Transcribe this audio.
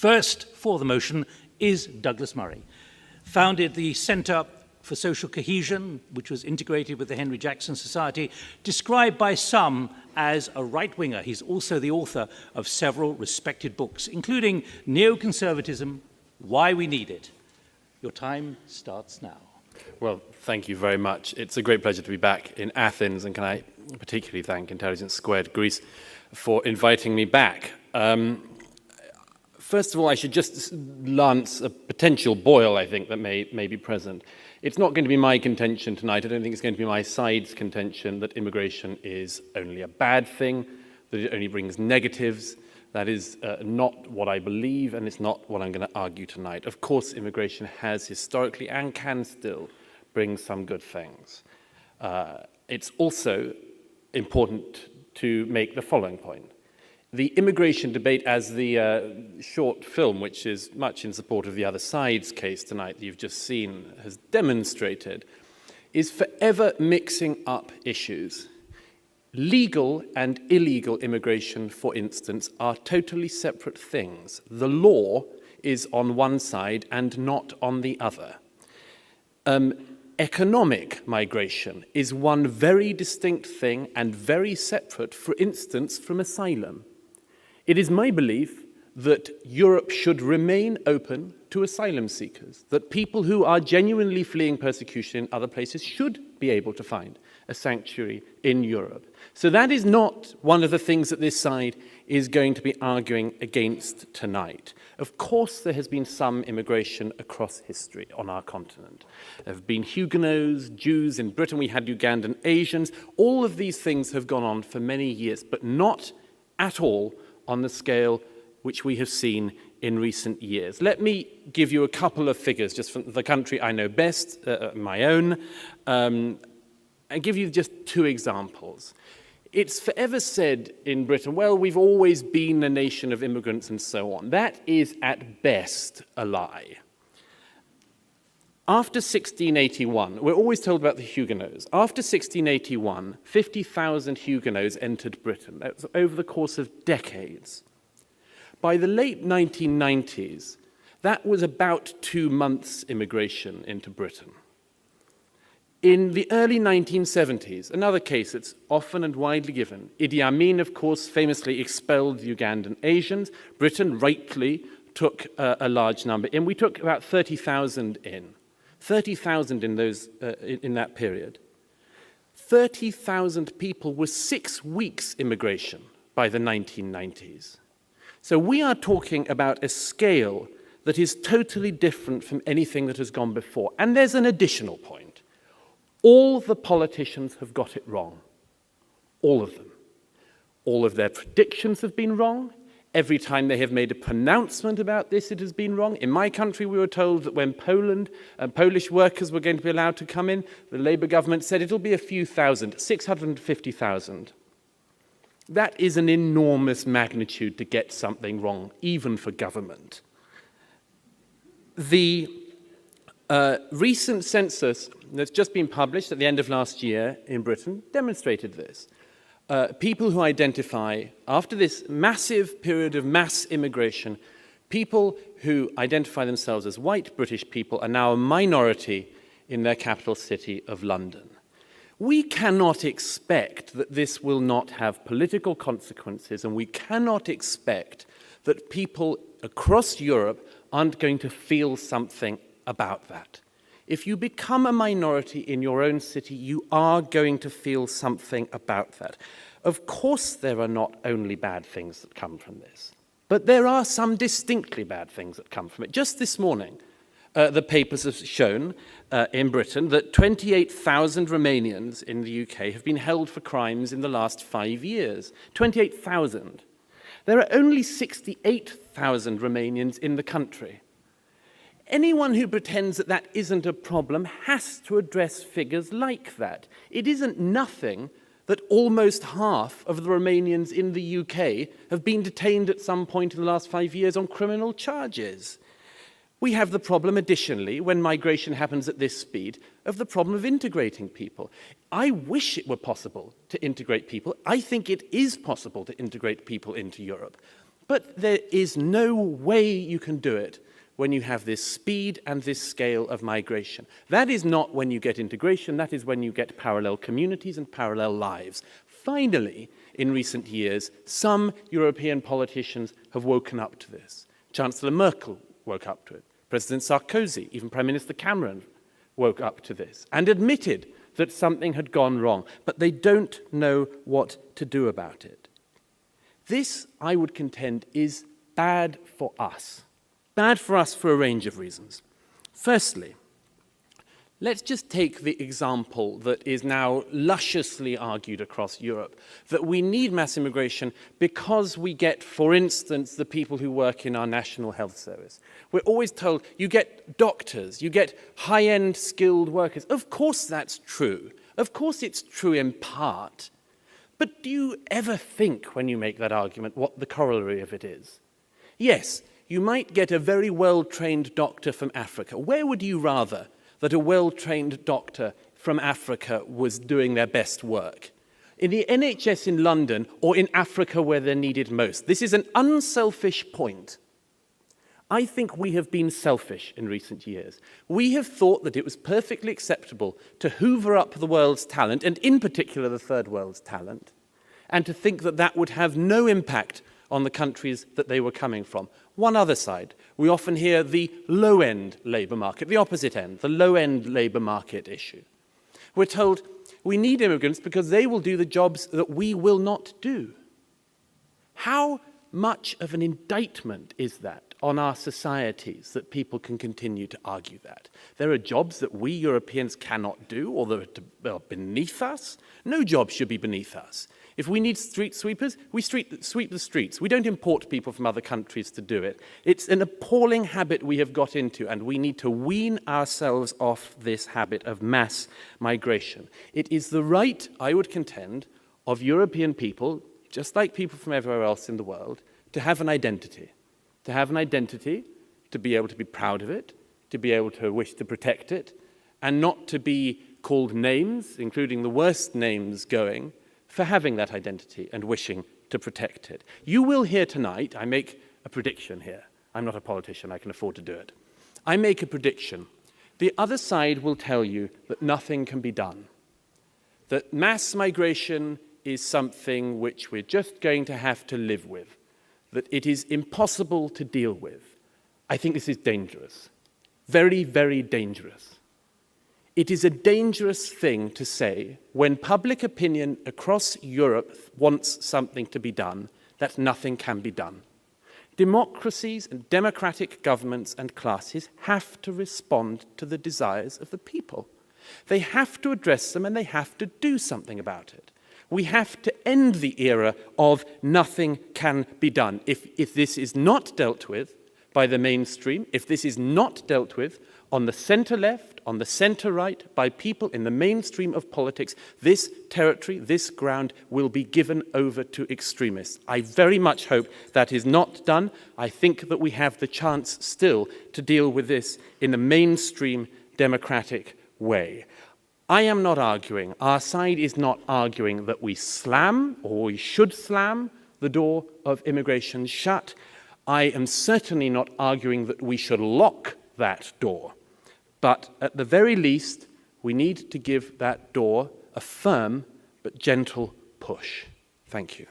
First for the motion is Douglas Murray. Founded the Centre for Social Cohesion, which was integrated with the Henry Jackson Society, described by some as a right-winger. He's also the author of several respected books, including Neoconservatism, Why We Need It. Your time starts now. Well, thank you very much. It's a great pleasure to be back in Athens, and can I particularly thank Intelligence Squared Greece for inviting me back. First of all, I should just lance a potential boil, I think, that may be present. It's not going to be my contention tonight, I don't think it's going to be my side's contention that immigration is only a bad thing, that it only brings negatives. That is not what I believe, and it's not what I'm going to argue tonight. Of course, immigration has historically and can still bring some good things. It's also important to make the following point. The immigration debate, as the short film, which is much in support of the other side's case tonight that you've just seen, has demonstrated, is forever mixing up issues. Legal and illegal immigration, for instance, are totally separate things. The law is on one side and not on the other. Economic migration is one very distinct thing and very separate, for instance, from asylum. It is my belief that Europe should remain open to asylum seekers, that people who are genuinely fleeing persecution in other places should be able to find a sanctuary in Europe. So that is not one of the things that this side is going to be arguing against tonight. Of course, there has been some immigration across history on our continent. There have been Huguenots, Jews in Britain, we had Ugandan Asians. All of these things have gone on for many years, but not at all on the scale which we have seen in recent years. Let me give you a couple of figures just from the country I know best, my own, and give you just two examples. It's forever said in Britain, well, we've always been a nation of immigrants and so on. That is at best a lie. After 1681, we're always told about the Huguenots. After 1681, 50,000 Huguenots entered Britain. That was over the course of decades. By the late 1990s, that was about 2 months' immigration into Britain. In the early 1970s, another case that's often and widely given, Idi Amin, of course, famously expelled the Ugandan Asians. Britain rightly took a large number in. We took about 30,000 in. 30,000 in that period. 30,000 people were 6 weeks immigration by the 1990s. So we are talking about a scale that is totally different from anything that has gone before. And there's an additional point. All the politicians have got it wrong. All of them. All of their predictions have been wrong. Every time they have made a pronouncement about this, it has been wrong. In my country, we were told that when Poland and Polish workers were going to be allowed to come in, the Labour government said it'll be a few thousand, 650,000. That is an enormous magnitude to get something wrong, even for government. The recent census that's just been published at the end of last year in Britain demonstrated this. People who identify, after this massive period of mass immigration, people who identify themselves as white British people are now a minority in their capital city of London. We cannot expect that this will not have political consequences, and we cannot expect that people across Europe aren't going to feel something about that. If you become a minority in your own city, you are going to feel something about that. Of course, there are not only bad things that come from this, but there are some distinctly bad things that come from it. Just this morning, the papers have shown in Britain that 28,000 Romanians in the UK have been held for crimes in the last 5 years. 28,000. There are only 68,000 Romanians in the country. Anyone who pretends that that isn't a problem has to address figures like that. It isn't nothing that almost half of the Romanians in the UK have been detained at some point in the last 5 years on criminal charges. We have the problem, additionally, when migration happens at this speed, of the problem of integrating people. I wish it were possible to integrate people. I think it is possible to integrate people into Europe. But there is no way you can do it when you have this speed and this scale of migration. That is not when you get integration, that is when you get parallel communities and parallel lives. Finally, in recent years, some European politicians have woken up to this. Chancellor Merkel woke up to it. President Sarkozy, even Prime Minister Cameron, woke up to this and admitted that something had gone wrong, but they don't know what to do about it. This, I would contend, is bad for us. Bad for us for a range of reasons. Firstly, let's just take the example that is now lusciously argued across Europe, that we need mass immigration because we get, for instance, the people who work in our national health service. We're always told, you get doctors, you get high-end skilled workers. Of course that's true. Of course it's true in part. But do you ever think, when you make that argument, what the corollary of it is? Yes, you might get a very well-trained doctor from Africa. Where would you rather that a well-trained doctor from Africa was doing their best work? In the NHS in London or in Africa where they're needed most? This is an unselfish point. I think we have been selfish in recent years. We have thought that it was perfectly acceptable to hoover up the world's talent, and in particular the third world's talent, and to think that that would have no impact on the countries that they were coming from. One other side, we often hear the low-end labour market, the opposite end, the low-end labour market issue. We're told we need immigrants because they will do the jobs that we will not do. How much of an indictment is that on our societies that people can continue to argue that? There are jobs that we Europeans cannot do or that are beneath us. No job should be beneath us. If we need street sweepers, we sweep the streets. We don't import people from other countries to do it. It's an appalling habit we have got into, and we need to wean ourselves off this habit of mass migration. It is the right, I would contend, of European people, just like people from everywhere else in the world, to have an identity. To have an identity, to be able to be proud of it, to be able to wish to protect it, and not to be called names, including the worst names going, for having that identity and wishing to protect it. You will hear tonight, I make a prediction here. I'm not a politician, I can afford to do it. I make a prediction. The other side will tell you that nothing can be done. That mass migration is something which we're just going to have to live with. That it is impossible to deal with. I think this is dangerous. Very, very dangerous. It is a dangerous thing to say when public opinion across Europe wants something to be done, that nothing can be done. Democracies and democratic governments and classes have to respond to the desires of the people. They have to address them and they have to do something about it. We have to end the era of nothing can be done. If this is not dealt with by the mainstream, if this is not dealt with on the centre-left, on the centre-right, by people in the mainstream of politics, this territory, this ground will be given over to extremists. I very much hope that is not done. I think that we have the chance still to deal with this in a mainstream democratic way. I am not arguing, our side is not arguing that we slam, or we should slam, the door of immigration shut. I am certainly not arguing that we should lock that door. But at the very least, we need to give that door a firm but gentle push. Thank you.